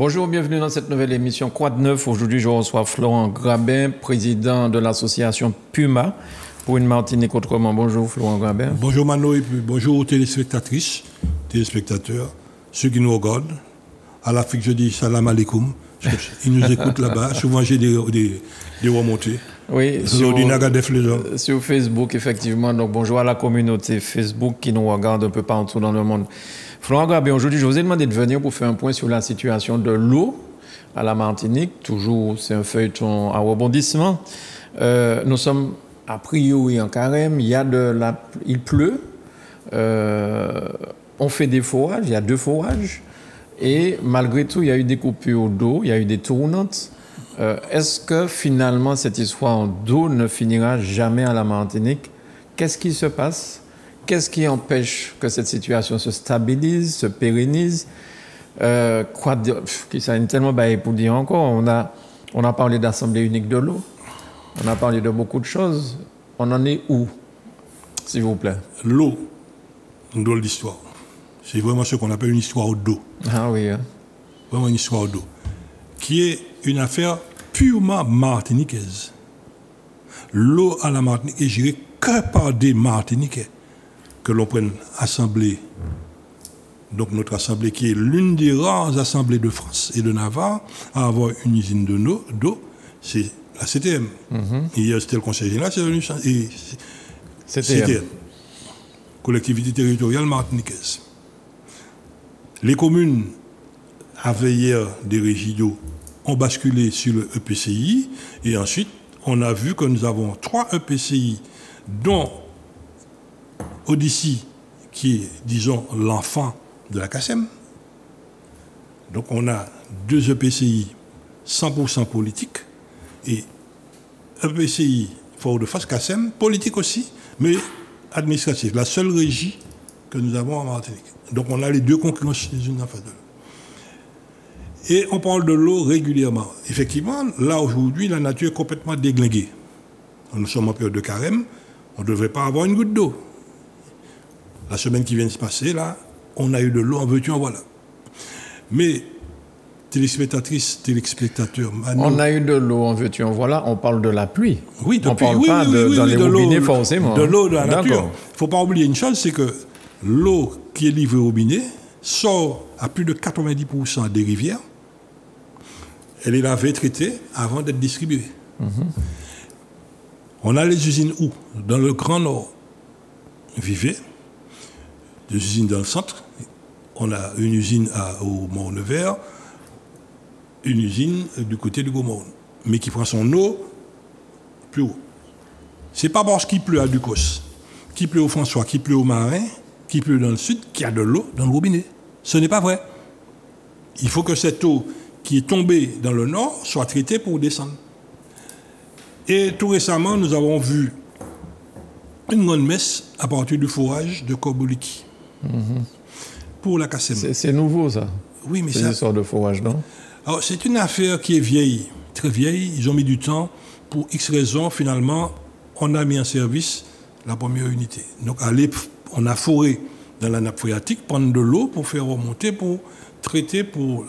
Bonjour, bienvenue dans cette nouvelle émission Quoi de neuf. Aujourd'hui, je reçois Florent Grabin, président de l'association Puma pour une Martinique autrement. Bonjour Florent Grabin. Bonjour Mano et puis bonjour aux téléspectatrices, téléspectateurs, ceux qui nous regardent. À l'Afrique, je dis salam alaikum. Ils nous écoutent là-bas. Souvent, j'ai des remontées. Oui, sur Facebook, effectivement. Donc, bonjour à la communauté Facebook qui nous regarde un peu partout dans le monde. Florent Grabin, aujourd'hui, je vous ai demandé de venir pour faire un point sur la situation de l'eau à la Martinique. Toujours, c'est un feuilleton à rebondissement. Nous sommes a priori en carême. Il pleut. On fait des forages. Il y a 2 forages. Et malgré tout, il y a eu des coupures d'eau, il y a eu des tournantes. Est-ce que finalement cette histoire d'eau ne finira jamais à la Martinique? Qu'est-ce qui se passe? Qu'est-ce qui empêche que cette situation se stabilise, se pérennise? Quoi dire? Ça a tellement baillé pour dire encore. On a parlé d'assemblée unique de l'eau. On a parlé de beaucoup de choses. On en est où, s'il vous plaît? L'eau, une drôle d'histoire. C'est vraiment ce qu'on appelle une histoire d'eau. Ah oui. Hein. Vraiment une histoire d'eau. Qui est une affaire purement martiniquaise. L'eau à la Martinique est gérée que par des Martiniquais. Que l'on prenne assemblée, donc notre assemblée qui est l'une des rares assemblées de France et de Navarre à avoir une usine d'eau, c'est la CTM. Hier c'était le Conseil général, c'est devenu CTM. Collectivité territoriale martiniquaise. Les communes, avec hier des régies d'eau, ont basculé sur le EPCI et ensuite on a vu que nous avons 3 EPCI dont Odyssey, qui est, disons, l'enfant de la CACEM. Donc on a 2 EPCI 100% politiques et EPCI Fort-de-France, CACEM, politique aussi, mais administratif. La seule régie que nous avons en Martinique. Donc on a les 2 concurrences les unes en face de l'autre. Et on parle de l'eau régulièrement. Effectivement, là aujourd'hui, la nature est complètement déglinguée. Nous sommes en période de carême, on ne devrait pas avoir une goutte d'eau. La semaine qui vient de se passer, là, on a eu de l'eau en veux-tu, en voilà. Mais, téléspectatrices, téléspectateurs... On a eu de l'eau en veux-tu, en voilà, on parle de la pluie. Oui, on ne parle pas dans les robinets forcément. De l'eau de la nature. Il ne faut pas oublier une chose, c'est que l'eau qui est livrée au robinet sort à plus de 90% des rivières. Elle est lavée, traitée, avant d'être distribuée. On a les usines où? Dans le Grand Nord, Vivet, des usines dans le centre. On a une usine au Mont-Nevers, une usine du côté du Gomorne, mais qui prend son eau plus haut. Ce n'est pas parce qu'il pleut à Ducos, qu'il pleut au François, qu'il pleut au Marin, qu'il pleut dans le sud, qu'il y a de l'eau dans le robinet. Ce n'est pas vrai. Il faut que cette eau qui est tombée dans le nord soit traitée pour descendre. Et tout récemment, nous avons vu une grande messe à partir du forage de Korboliki. Pour la CACEM. C'est nouveau, ça. Oui, mais c'est une sorte de forage, non? Alors, c'est une affaire qui est vieille, très vieille. Ils ont mis du temps. Pour X raisons, finalement, on a mis en service la première unité. Donc, on a foré dans la nappe phréatique, prendre de l'eau pour faire remonter, pour traiter, pour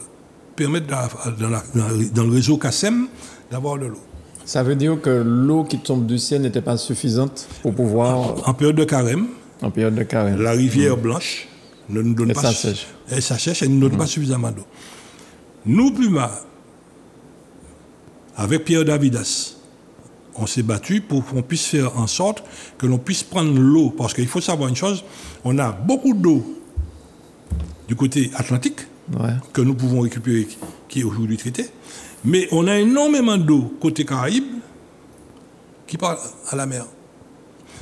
permettre dans le réseau CACEM d'avoir de l'eau. Ça veut dire que l'eau qui tombe du ciel n'était pas suffisante pour pouvoir... En période de carême. En période de carême. La rivière blanche ne nous donne pas... Ça sèche. Elle sèche, elle ne nous donne pas suffisamment d'eau. Nous, Puma, avec Pierre Davidas, on s'est battu pour qu'on puisse faire en sorte que l'on puisse prendre l'eau. Parce qu'il faut savoir une chose, on a beaucoup d'eau du côté atlantique, que nous pouvons récupérer, qui est aujourd'hui traitée. Mais on a énormément d'eau côté Caraïbes qui part à la mer.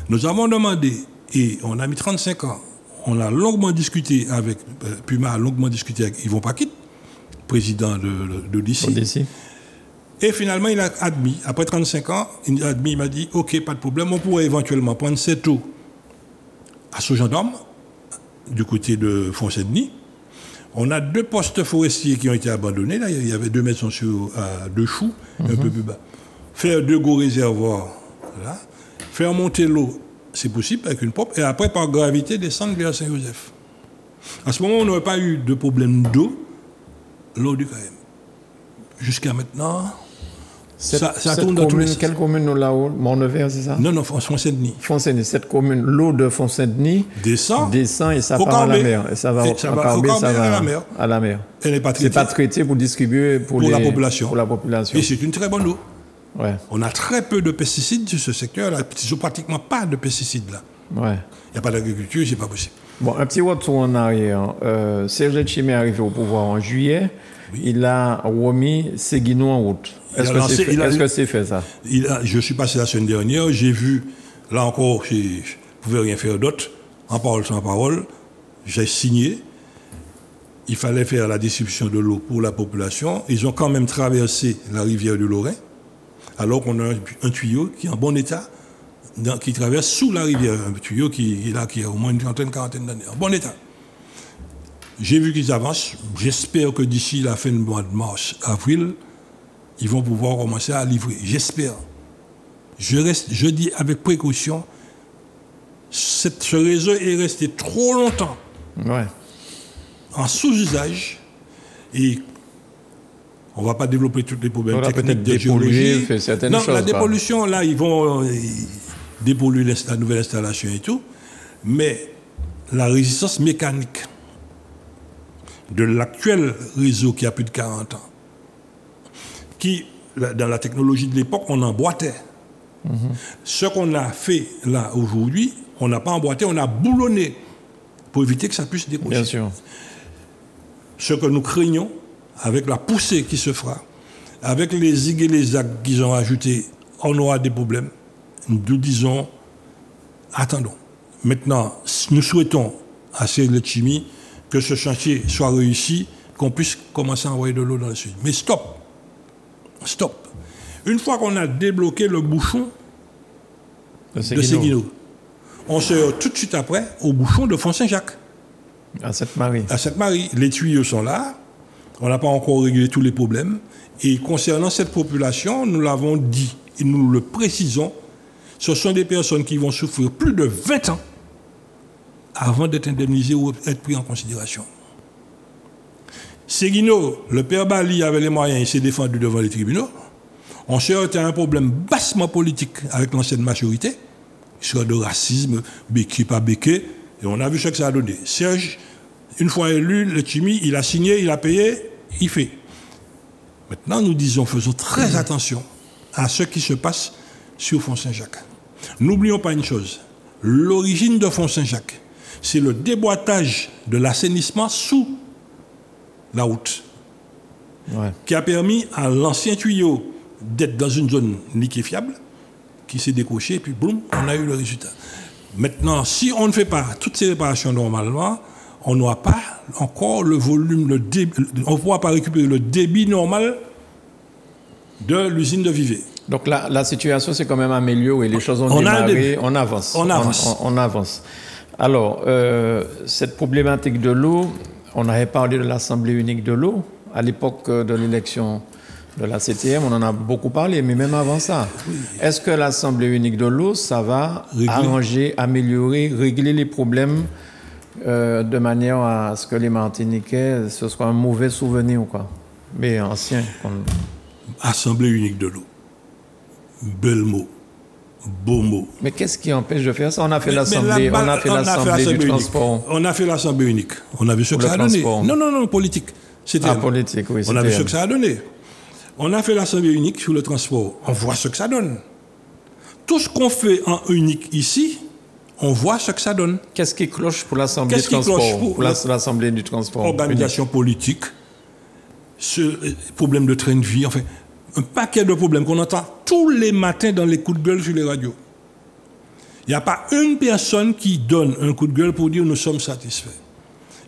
Nous avons demandé, et on a mis 35 ans, on a longuement discuté avec, Puma a longuement discuté avec Yvon Paquet, président d'Odyssey. Et finalement, il a admis, après 35 ans, il m'a dit, OK, pas de problème, on pourrait éventuellement prendre cette eau à Saint-Gendarme, du côté de Font-Saint-Denis. On a 2 postes forestiers qui ont été abandonnés. Là, il y avait 2 maisons à 2 choux, un peu plus bas. Faire 2 gros réservoirs, là. Faire monter l'eau, c'est possible avec une pompe, et après, par gravité, descendre vers Saint-Joseph. À ce moment, on n'aurait pas eu de problème d'eau lors du carême. jusqu'à maintenant, Cette ça tourne dans tous commune, les sens. quelle commune nous là-haut? Mont-Nevers, c'est ça? Non, Font-Saint-Denis. Font-Saint-Denis, cette commune, l'eau de Font-Saint-Denis Descend et ça au part à la Carbet. mer. Et ça va Et au ça va Carbet, au Carbet, ça va à la mer. à la mer. Elle n'est pas C'est traitée pas traité pour distribuer pour la population. Pour la population. Et c'est une très bonne eau. Ouais, On a très peu de pesticides sur ce secteur-là. Ils n'ont pratiquement pas de pesticides là. ouais. Il n'y a pas d'agriculture, c'est pas possible. Bon, un petit retour en arrière. Serge Letchimy est arrivé au pouvoir en juillet. Il a remis Séguinou en route. Est-ce que c'est fait ça? Je suis passé la semaine dernière, j'ai vu, là encore, je ne pouvais rien faire d'autre, en parole sans parole, j'ai signé. Il fallait faire la distribution de l'eau pour la population. Ils ont quand même traversé la rivière du Lorrain, alors qu'on a un tuyau qui est en bon état, qui traverse sous la rivière, un tuyau qui a au moins une quarantaine d'années, en bon état. J'ai vu qu'ils avancent. J'espère que d'ici la fin du mois de mars, avril, ils vont pouvoir commencer à livrer. J'espère. Je dis avec précaution, ce réseau est resté trop longtemps en sous-usage et on ne va pas développer tous les problèmes techniques de géologie. Non, la dépollution, là, ils vont dépolluer la nouvelle installation et tout, mais la résistance mécanique de l'actuel réseau qui a plus de 40 ans, qui, dans la technologie de l'époque, on emboîtait. Ce qu'on a fait là aujourd'hui, on n'a pas emboîté, on a boulonné pour éviter que ça puisse décocher. Bien sûr. Ce que nous craignons, avec la poussée qui se fera, avec les zig et les zags qu'ils ont ajoutés, on aura des problèmes. Nous disons, attendons. Maintenant, nous souhaitons à Serge Letchimy que ce chantier soit réussi, qu'on puisse commencer à envoyer de l'eau dans le sud. Mais stop. Stop. Une fois qu'on a débloqué le bouchon de Séguinou, on se tout de suite après au bouchon de Font-Saint-Jacques. À Sainte-Marie. À Sainte-Marie. Les tuyaux sont là. On n'a pas encore réglé tous les problèmes. Et concernant cette population, nous l'avons dit et nous le précisons, ce sont des personnes qui vont souffrir plus de 20 ans avant d'être indemnisés ou être pris en considération. Séguinou, le père Bali avait les moyens, il s'est défendu devant les tribunaux. On s'est heurté à un problème bassement politique avec l'ancienne majorité, sur de racisme, béqué, pas béqué, et on a vu ce que ça a donné. Serge, une fois élu, Letchimy, il a signé, il a payé, il fait. Maintenant, nous disons, faisons très attention à ce qui se passe sur Font-Saint-Jacques. N'oublions pas une chose, l'origine de Font-Saint-Jacques, c'est le déboîtage de l'assainissement sous la route, qui a permis à l'ancien tuyau d'être dans une zone liquéfiable, qui s'est décoché, et puis boum, on a eu le résultat. Maintenant, si on ne fait pas toutes ces réparations normalement, on n'aura pas encore le volume, on ne pourra pas récupérer le débit normal de l'usine de Vevey. Donc la situation s'est quand même améliorée, les choses ont démarré, on avance. On avance. Alors, cette problématique de l'eau, on avait parlé de l'Assemblée unique de l'eau. À l'époque de l'élection de la CTM, on en a beaucoup parlé, mais même avant ça. Oui. Est-ce que l'Assemblée unique de l'eau, ça va arranger, améliorer, régler les problèmes de manière à ce que les Martiniquais, ce soit un mauvais souvenir ou quoi? Mais ancien. Assemblée unique de l'eau. Bel mot. Beau mot. Mais qu'est-ce qui empêche de faire ça? On a fait l'Assemblée du transport. On a fait l'Assemblée unique. On a vu ce que ça a donné. Non, politique. Politique, oui. On a vu ce que ça a donné. On a fait l'Assemblée unique sur le transport. On voit ce que ça donne. Tout ce qu'on fait en unique ici, on voit ce que ça donne. Qu'est-ce qui cloche pour l'Assemblée du transport? Pour l'Assemblée du transport. Organisation politique, ce problème de train de vie, enfin, un paquet de problèmes qu'on entend tous les matins dans les coups de gueule sur les radios. Il n'y a pas une personne qui donne un coup de gueule pour dire nous sommes satisfaits.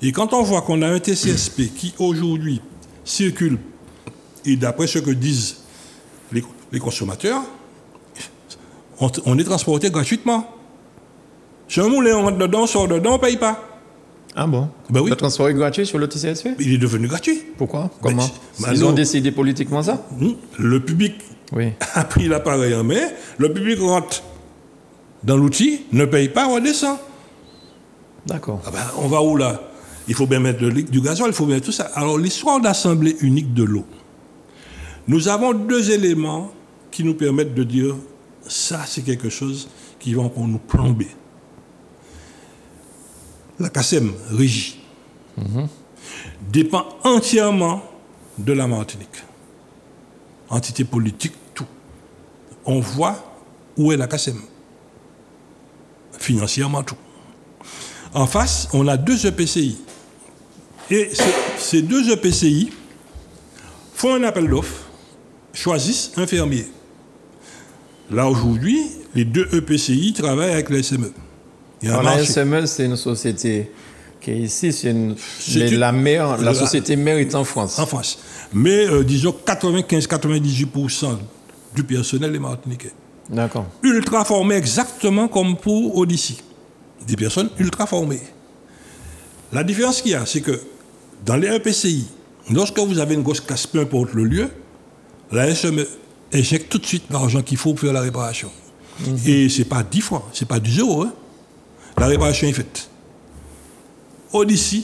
Et quand on voit qu'on a un TCSP qui aujourd'hui circule, et d'après ce que disent les consommateurs, on est transporté gratuitement. Sur un moulin, on rentre dedans, on sort dedans, on ne paye pas. Ah bon? Ben oui. Le transport est gratuit sur le TCSP? Il est devenu gratuit. Pourquoi? Comment? Ils ont décidé politiquement ça? Le public a pris l'appareil en main, le public rentre dans l'outil, ne paye pas, on descend. D'accord. On va où là? Il faut bien mettre du gasoil, il faut bien tout ça. Alors l'histoire d'Assemblée unique de l'eau, Nous avons deux éléments qui nous permettent de dire ça, c'est quelque chose qui va pour nous plomber. La CACEM, régie, dépend entièrement de la Martinique. Entité politique, tout. On voit où est la CACEM. Financièrement, tout. En face, on a deux EPCI. Et ces deux EPCI font un appel d'offres, choisissent un fermier. Là, aujourd'hui, les deux EPCI travaillent avec la SME. La SME, c'est une société qui est ici, la société mère est en France. En France. Mais disons 95-98% du personnel est martiniquais. D'accord. Ultra formés exactement comme pour Odyssey. Des personnes ultra formées. La différence qu'il y a, c'est que dans les EPCI, lorsque vous avez une grosse casse, peu importe le lieu, la SME éjecte tout de suite l'argent qu'il faut pour faire la réparation. Et ce n'est pas 10 fois, ce n'est pas 10 euros. Hein. La réparation est faite. Odyssey,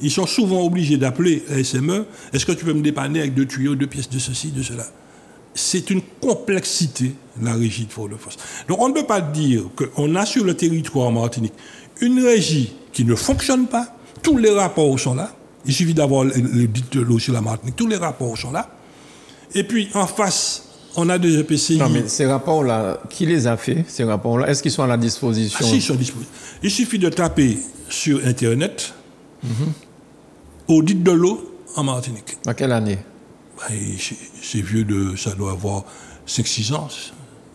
ils sont souvent obligés d'appeler la SME. Est-ce que tu peux me dépanner avec 2 tuyaux, 2 pièces de ceci, de cela? C'est une complexité, la régie de Fort-de-France. Donc on ne peut pas dire qu'on a sur le territoire en Martinique une régie qui ne fonctionne pas. Tous les rapports sont là. Il suffit d'avoir le dit de l'eau sur la Martinique. Tous les rapports sont là. Et puis en face, on a des EPCI. Non, mais ces rapports-là, qui les a fait, ces rapports-là? Est-ce qu'ils sont à la disposition? Ah, si, ils sont disponibles. Il suffit de taper sur Internet audit de l'eau en Martinique. À quelle année? C'est vieux, ça doit avoir 5-6 ans.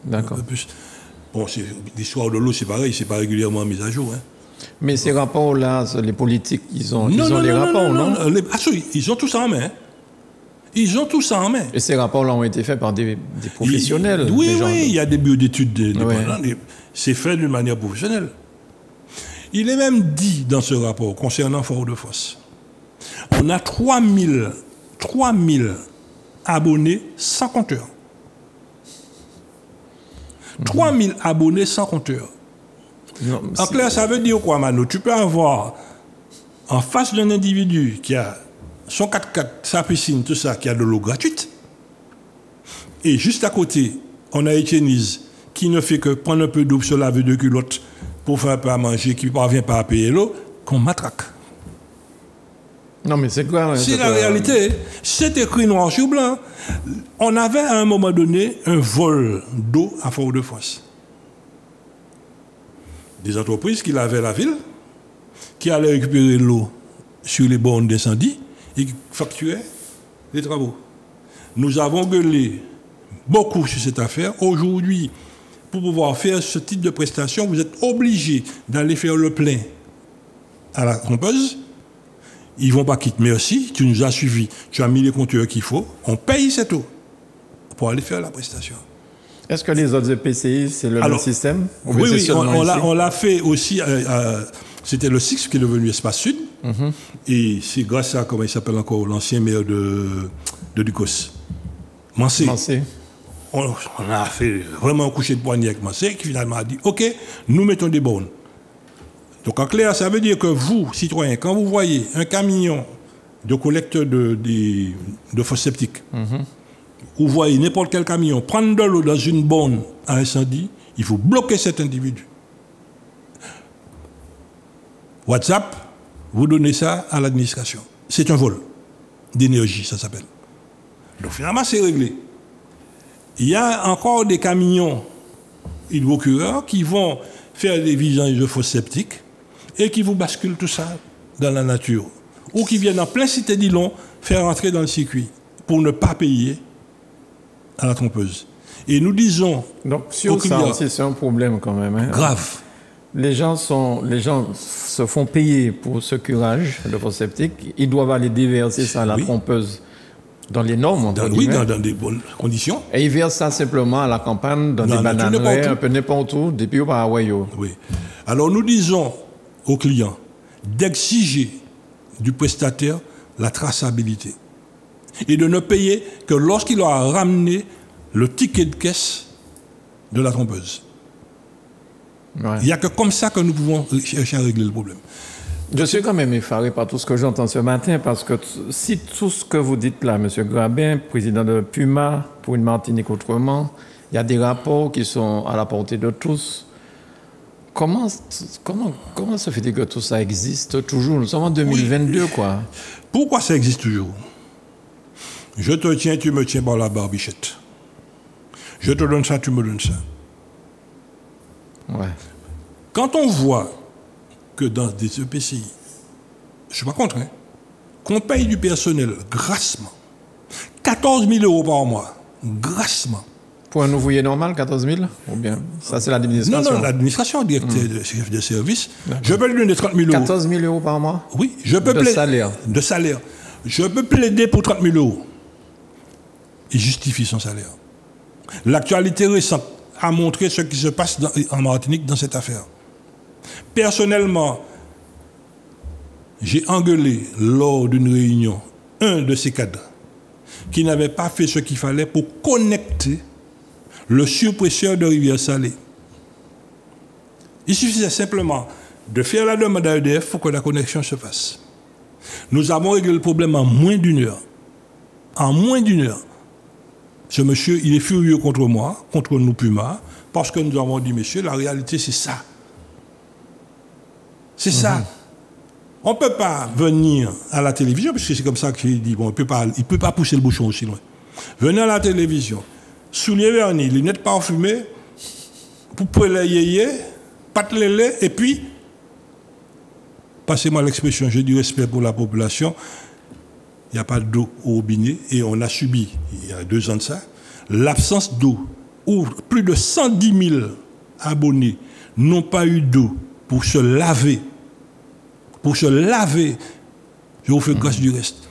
D'accord. Bon, l'histoire de l'eau, c'est pareil, c'est pas régulièrement mis à jour. Hein. Mais ces rapports-là, les politiques, ils ont les rapports, non? Ils ont tout ça en main. Ils ont tout ça en main. Et ces rapports-là ont été faits par des professionnels. Oui, il y a des bureaux d'études. C'est fait d'une manière professionnelle. Il est même dit dans ce rapport concernant Fort-de-France, on a 3000 abonnés sans compteur. 3000 abonnés sans compteur. Non, en clair, ça veut dire quoi, Mano? Tu peux avoir en face d'un individu qui a son 4x4, sa piscine, tout ça, qui a de l'eau gratuite. Et juste à côté, on a Étiennise qui ne fait que prendre un peu d'eau, se laver 2 culottes pour faire un peu à manger, qui ne parvient pas à payer l'eau, qu'on matraque. Non, mais c'est quoi? C'est la réalité. C'est écrit noir sur blanc. On avait à un moment donné un vol d'eau à Fort-de-France. Des entreprises qui lavaient la ville, qui allaient récupérer l'eau sur les bornes d'incendie et qui facturaient les travaux. Nous avons gueulé beaucoup sur cette affaire. Aujourd'hui, pour pouvoir faire ce type de prestation, vous êtes obligé d'aller faire le plein à la trompeuse. Ils ne vont pas quitter. Merci, tu nous as suivis. Tu as mis les compteurs qu'il faut. On paye cette eau pour aller faire la prestation. Est-ce que les autres EPCI, c'est le même système? Oui, on l'a fait aussi. C'était le SIX qui est devenu Espace Sud. Et c'est grâce à, comment il s'appelle encore, l'ancien maire de Ducos. Mancé. On a fait vraiment un coucher de poignet avec Mancé qui finalement a dit OK, nous mettons des bornes. Donc en clair, ça veut dire que vous, citoyens, quand vous voyez un camion de collecteur de fosses septiques, vous voyez n'importe quel camion prendre de l'eau dans une borne à incendie, il faut bloquer cet individu. WhatsApp, vous donnez ça à l'administration. C'est un vol d'énergie, ça s'appelle. Donc finalement, c'est réglé. Il y a encore des camions hydrocureurs qui vont faire des vidanges de fosses septiques et qui vous basculent tout ça dans la nature. Ou qui viennent en plein cité d'Ilon faire rentrer dans le circuit pour ne pas payer à la trompeuse. Et nous disons... Donc sur ça aussi, c'est un problème quand même. Hein. Grave. Les gens se font payer pour ce curage de fosses septiques. Ils doivent aller déverser ça à la trompeuse dans les normes. Dans des bonnes conditions. Et ils versent ça simplement à la campagne, dans des bananeraies, un peu n'importe où, depuis au Paraguay. Oui. Alors nous disons aux clients d'exiger du prestataire la traçabilité et de ne payer que lorsqu'il aura ramené le ticket de caisse de la trompeuse. Ouais. Il n'y a que comme ça que nous pouvons chercher à régler le problème. Je suis quand même effaré par tout ce que j'entends ce matin, parce que si tout ce que vous dites là, M. Grabin, président de Puma, pour une Martinique autrement, il y a des rapports qui sont à la portée de tous. Comment se fait-il que tout ça existe toujours? Nous sommes en 2022, oui. Quoi. Pourquoi ça existe toujours? Je te tiens, tu me tiens par la barbichette. Je te donne ça, tu me donnes ça. Ouais. Quand on voit que dans des EPCI, je ne suis pas contre, hein, qu'on paye du personnel grassement, 14 000 € par mois, grassement. Pour un ouvrier normal, 14 000? Ou bien, ça c'est l'administration? Non, l'administration, directeur de chef de service. Je peux lui donner 30 000 €. 14 000 € par mois? Oui, je peux plaider. Salaire. De salaire. Je peux plaider pour 30 000 €. Il justifie son salaire. L'actualité récente a montré ce qui se passe en Martinique dans cette affaire. Personnellement, j'ai engueulé lors d'une réunion un de ces cadres qui n'avait pas fait ce qu'il fallait pour connecter le surpresseur de Rivière-Salée. Il suffisait simplement de faire la demande à EDF pour que la connexion se fasse. Nous avons réglé le problème en moins d'une heure. En moins d'une heure. Ce monsieur, il est furieux contre moi, contre nous Puma, parce que nous avons dit, monsieur, la réalité c'est ça. C'est ça. On ne peut pas venir à la télévision, parce que c'est comme ça que j'ai dit, bon, il ne peut pas pousser le bouchon aussi loin. Venir à la télévision, souliers vernis, lunettes parfumées, poupées les yéyé, pâte lélé, et puis, passez-moi l'expression, j'ai du respect pour la population, il n'y a pas d'eau au robinet, et on a subi, il y a 2 ans de ça, l'absence d'eau, où plus de 110 000 abonnés n'ont pas eu d'eau pour se laver. Pour se laver, je vous fais grâce du reste.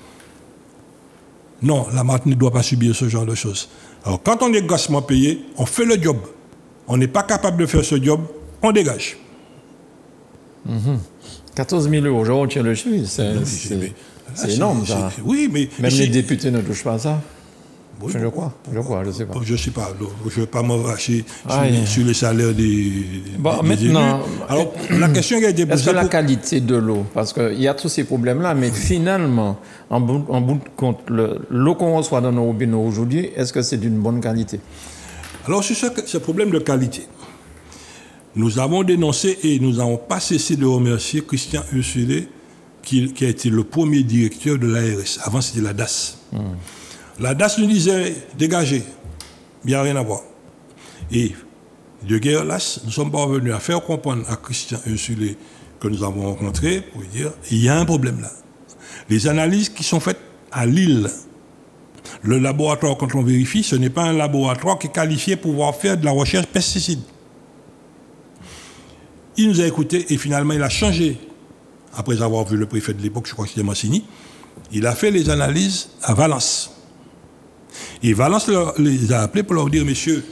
Non, la Martinique ne doit pas subir ce genre de choses. Alors, quand on est grassement payé, on fait le job. On n'est pas capable de faire ce job, on dégage. 14 000 €, je retiens le chiffre, c'est énorme, ça. Oui, mais... Même les députés ne touchent pas à ça. Oui, je crois, je ne sais pas. Je ne sais pas, je ne vais pas m'envacher sur les salaires des maintenant, élus. Alors, la question qui a été posée... Est-ce que la qualité de l'eau, parce qu'il y a tous ces problèmes-là, mais finalement, en bout de compte, l'eau qu'on reçoit dans nos robinets aujourd'hui, est-ce que c'est d'une bonne qualité? Alors, sur ce problème de qualité, nous avons dénoncé et nous n'avons pas cessé de remercier Christian Ursulé, qui a été le premier directeur de l'ARS. Avant, c'était la DAS. La DAS nous disait, dégagez, il n'y a rien à voir. Et de guerre lasse, nous sommes parvenus à faire comprendre à Christian Ursulé que nous avons rencontré, pour lui dire, il y a un problème là. Les analyses qui sont faites à Lille, le laboratoire, quand on vérifie, ce n'est pas un laboratoire qui est qualifié pour pouvoir faire de la recherche pesticides. Il nous a écoutés et finalement il a changé. Après avoir vu le préfet de l'époque, je crois que c'était Massini, il a fait les analyses à Valence. Et Valence les a appelés pour leur dire, messieurs,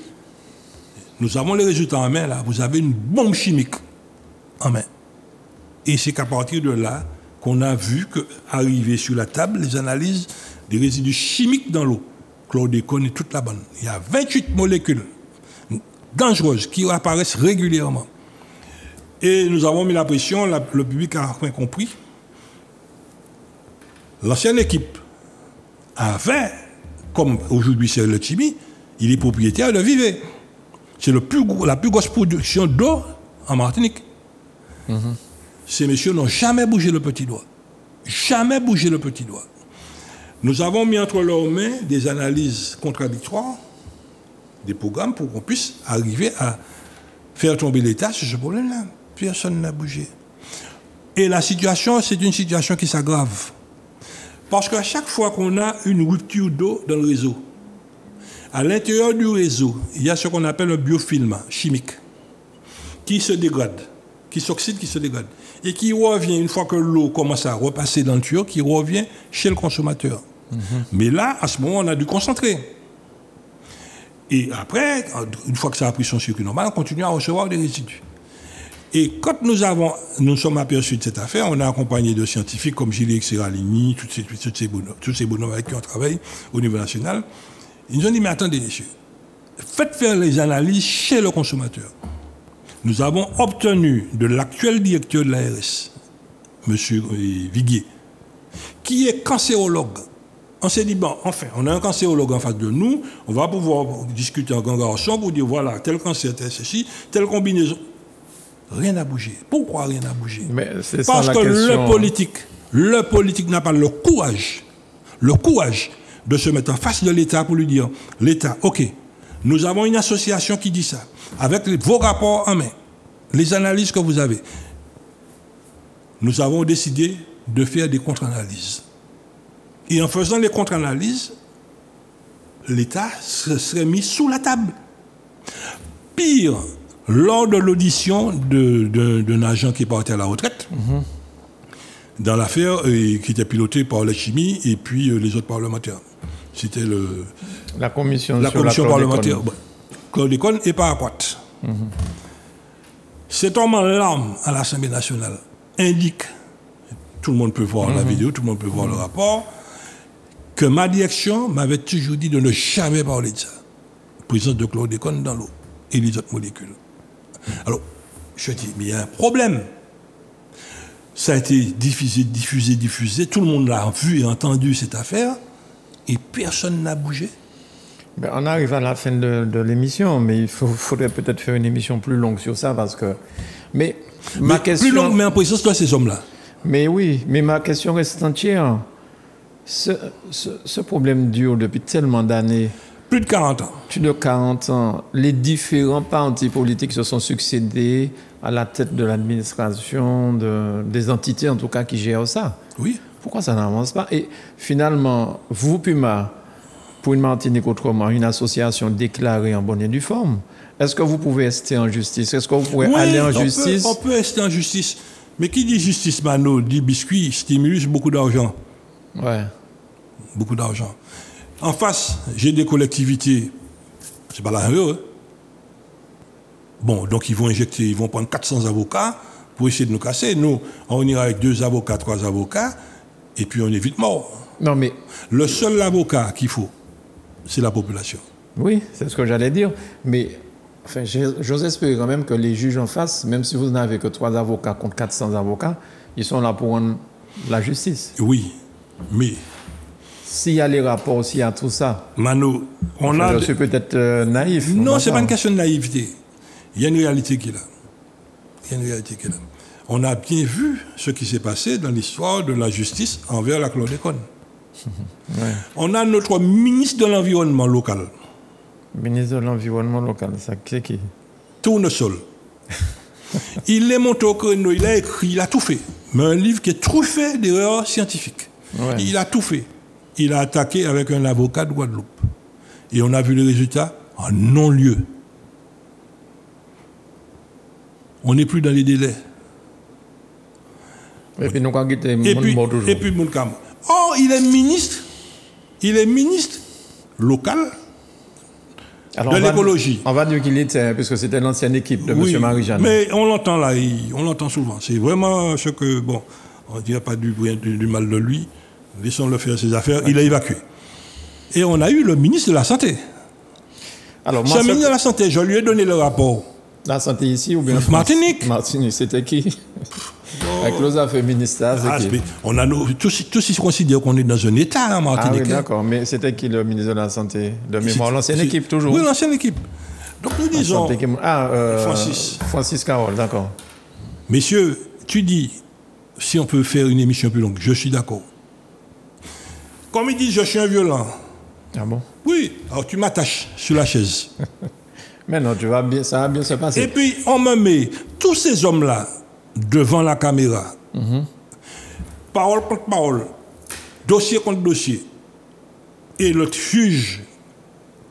nous avons les résultats en main, là, vous avez une bombe chimique en main. Et c'est qu'à partir de là qu'on a vu qu'arriver sur la table les analyses des résidus chimiques dans l'eau, chlordécone et toute la bande. Il y a 28 molécules dangereuses qui apparaissent régulièrement. Et nous avons mis la pression, le public a enfin compris. L'ancienne équipe avait, comme aujourd'hui c'est le Tibi, il est propriétaire de Vivet. C'est la plus grosse production d'eau en Martinique. Ces messieurs n'ont jamais bougé le petit doigt. Jamais bougé le petit doigt. Nous avons mis entre leurs mains des analyses contradictoires, des programmes pour qu'on puisse arriver à faire tomber l'État sur ce problème-là. Personne n'a bougé. Et la situation, c'est une situation qui s'aggrave. Parce qu'à chaque fois qu'on a une rupture d'eau dans le réseau, à l'intérieur du réseau, il y a ce qu'on appelle un biofilm chimique qui se dégrade, qui s'oxyde, qui se dégrade, et qui revient, une fois que l'eau commence à repasser dans le tuyau, qui revient chez le consommateur. Mais là, à ce moment, on a dû concentrer. Et après, une fois que ça a pris son cycle normal, on continue à recevoir des résidus. Et quand nous sommes aperçus de cette affaire, on a accompagné de scientifiques comme Gilles Seralini, tous ces bonhommes avec qui on travaille au niveau national. Ils nous ont dit, mais attendez, messieurs, faites faire les analyses chez le consommateur. Nous avons obtenu de l'actuel directeur de l'ARS, M. Viguier, qui est cancérologue. On s'est dit, bon, enfin, on a un cancérologue en face de nous, on va pouvoir discuter en grand garçon pour dire, voilà, tel cancer, tel ceci, telle combinaison. Rien n'a bougé. Pourquoi rien n'a bougé? Parce que le politique n'a pas le courage de se mettre en face de l'État pour lui dire, l'État, ok, nous avons une association qui dit ça, avec vos rapports en main, les analyses que vous avez. Nous avons décidé de faire des contre-analyses. Et en faisant les contre-analyses, l'État se serait mis sous la table. Pire, lors de l'audition d'un agent qui est parti à la retraite, dans l'affaire qui était pilotée par la chimie et puis les autres parlementaires. C'était la commission parlementaire. Chlordécone et Paraquat. Cet homme en larmes à l'Assemblée nationale indique, tout le monde peut voir la vidéo, tout le monde peut voir le rapport, que ma direction m'avait toujours dit de ne jamais parler de ça. Présence de chlordécone dans l'eau et les autres molécules. Alors, je dis, mais il y a un problème. Ça a été diffusé, tout le monde l'a vu et entendu cette affaire, et personne n'a bougé. Ben, on arrive à la fin de l'émission, mais il faudrait peut-être faire une émission plus longue sur ça, parce que... Mais plus longue, mais en présence de ces hommes-là. Mais oui, mais ma question reste entière. Ce problème dure depuis tellement d'années. Plus de 40 ans. Plus de 40 ans. Les différents partis politiques se sont succédés à la tête de l'administration, des entités en tout cas qui gèrent ça. Oui. Pourquoi ça n'avance pas? Et finalement, vous, Puma, pour une Martinique autrement, une association déclarée en bonne et due forme, est-ce que vous pouvez rester en justice? Est-ce que vous pouvez aller en justice? On peut rester en justice. Mais qui dit justice, Mano, dit biscuit, stimulus, beaucoup d'argent. Ouais. Beaucoup d'argent. En face, j'ai des collectivités, c'est pas la même. Bon, donc ils vont prendre 400 avocats pour essayer de nous casser. Nous, on ira avec 2 avocats, 3 avocats, et puis on est vite mort. Non, mais... Le seul avocat qu'il faut, c'est la population. Oui, c'est ce que j'allais dire. Mais enfin, j'ose espérer quand même que les juges en face, même si vous n'avez que 3 avocats contre 400 avocats, ils sont là pour rendre la justice. Oui, mais... S'il y a les rapports, s'il y a tout ça... Mano, je suis peut-être naïf. Non, ce n'est pas une question de naïveté. Il y a une réalité qui est là. On a bien vu ce qui s'est passé dans l'histoire de la justice envers la chlordécone. Ouais. On a notre ministre de l'Environnement local. Ministre de l'Environnement local, ça c'est qui? Tournesol. Il est monté au créneau, il a écrit, il a tout fait. Mais un livre qui est truffé d'erreurs scientifiques. Ouais. Il a tout fait. Il a attaqué avec un avocat de Guadeloupe. Et on a vu les résultats en non-lieu. On n'est plus dans les délais. Et puis, Moukam. Oh, il est ministre local de l'écologie. On va dire qu'il était, puisque c'était l'ancienne équipe de M. Marie-Jeanne. Mais on l'entend là, on l'entend souvent. C'est vraiment ce que, bon, on ne dirait pas du mal de lui. Laissons-le faire ses affaires. Ouais. Il a évacué. Et on a eu le ministre de la Santé. Alors, ce ministre de la Santé, je lui ai donné le rapport. La Santé ici ou bien Martinique. Martinique, c'était qui? Avec les affaires ministères, c'est qui? On a tous ils considèrent qu'on est dans un État en Martinique. Ah oui, d'accord. Mais c'était qui le ministre de la Santé? De mémoire, l'ancienne équipe, toujours? Oui, l'ancienne équipe. Donc nous disons... Francis Carole, d'accord. Messieurs, tu dis, si on peut faire une émission plus longue, je suis d'accord. Comme ils disent, je suis un violent. Ah bon? Oui, alors tu m'attaches sur la chaise. Mais non, ça va bien se passer. Et puis, on me met tous ces hommes-là devant la caméra. Parole contre parole, dossier contre dossier. Et le juge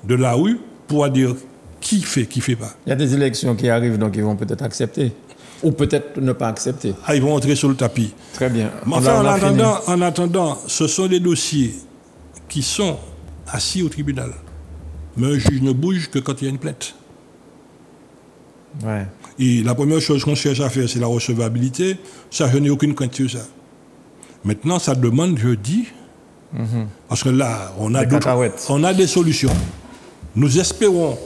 de la rue pourra dire qui fait pas. Il y a des élections qui arrivent, donc ils vont peut-être accepter. Ou peut-être ne pas accepter. Ah, ils vont entrer sur le tapis. Très bien. Mais enfin, en attendant, ce sont des dossiers qui sont assis au tribunal. Mais un juge ne bouge que quand il y a une plainte. Ouais. Et la première chose qu'on cherche à faire, c'est la recevabilité. Ça, je n'ai aucune crainte sur ça. Maintenant, ça demande, je dis, parce que là, on a des solutions. Nous espérons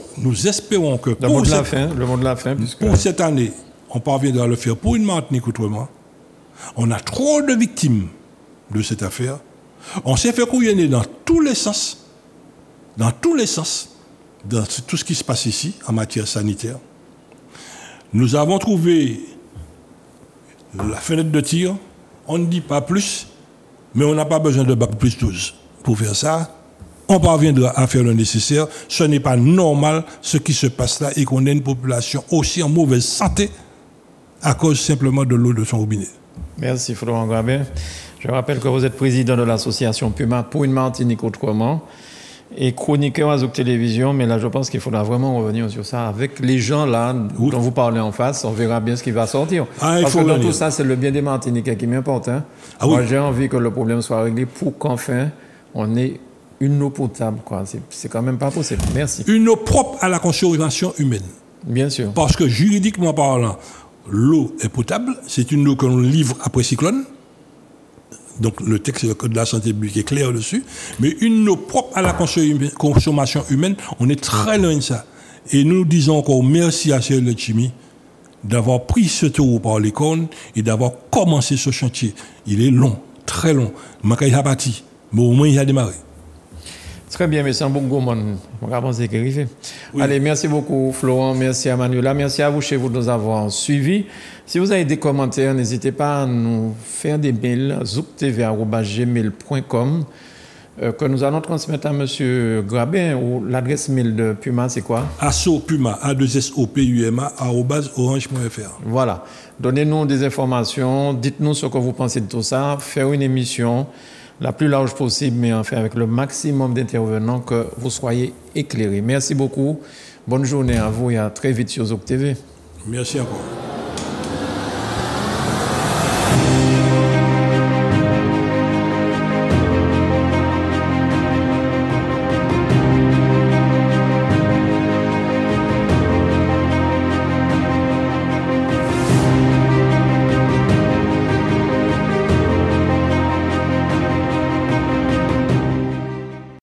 que le mot de la fin, puisque... pour cette année, on parviendra à le faire pour une Martinique autrement. On a trop de victimes de cette affaire. On s'est fait couillonner dans tous les sens, dans tout ce qui se passe ici en matière sanitaire. Nous avons trouvé la fenêtre de tir. On ne dit pas plus, mais on n'a pas besoin de bac plus 12 pour faire ça. On parviendra à faire le nécessaire. Ce n'est pas normal ce qui se passe là et qu'on ait une population aussi en mauvaise santé à cause simplement de l'eau de son robinet. Merci Florent Grabin. Je rappelle que vous êtes président de l'association Puma pour une Martinique autrement et chroniqueur à Zouk Télévision, mais là je pense qu'il faudra vraiment revenir sur ça avec les gens là dont vous parlez en face, on verra bien ce qui va sortir. Parce que dans tout ça, c'est le bien des Martiniquais qui m'importe. Hein. Moi j'ai envie que le problème soit réglé pour qu'enfin on ait une eau potable. C'est quand même pas possible. Merci. Une eau propre à la consommation humaine. Bien sûr. Parce que juridiquement parlant, l'eau est potable, c'est une eau que l'on livre après cyclone. Donc le texte du Code de la santé publique est clair dessus. Mais une eau propre à la consommation humaine, on est très loin de ça. Et nous disons encore merci à Cyril Letchimy d'avoir pris ce taureau par les cornes et d'avoir commencé ce chantier. Il est long, très long. Il a bâti, mais au moins il a démarré. Très bien, mais c'est un bon gourmand. On va penser qu'il arrive. Allez, merci beaucoup Florent, merci à Manuela, merci à vous chez vous de nous avoir suivis. Si vous avez des commentaires, n'hésitez pas à nous faire des mails zouktv@gmail.com que nous allons transmettre à M. Grabin. Ou l'adresse mail de Puma, c'est quoi? Puma, A2SOPUMA, @orange.fr. Voilà. Donnez-nous des informations, dites-nous ce que vous pensez de tout ça, faire une émission la plus large possible, mais enfin avec le maximum d'intervenants, que vous soyez éclairés. Merci beaucoup. Bonne journée à vous et à très vite sur Zouk TV. Merci encore.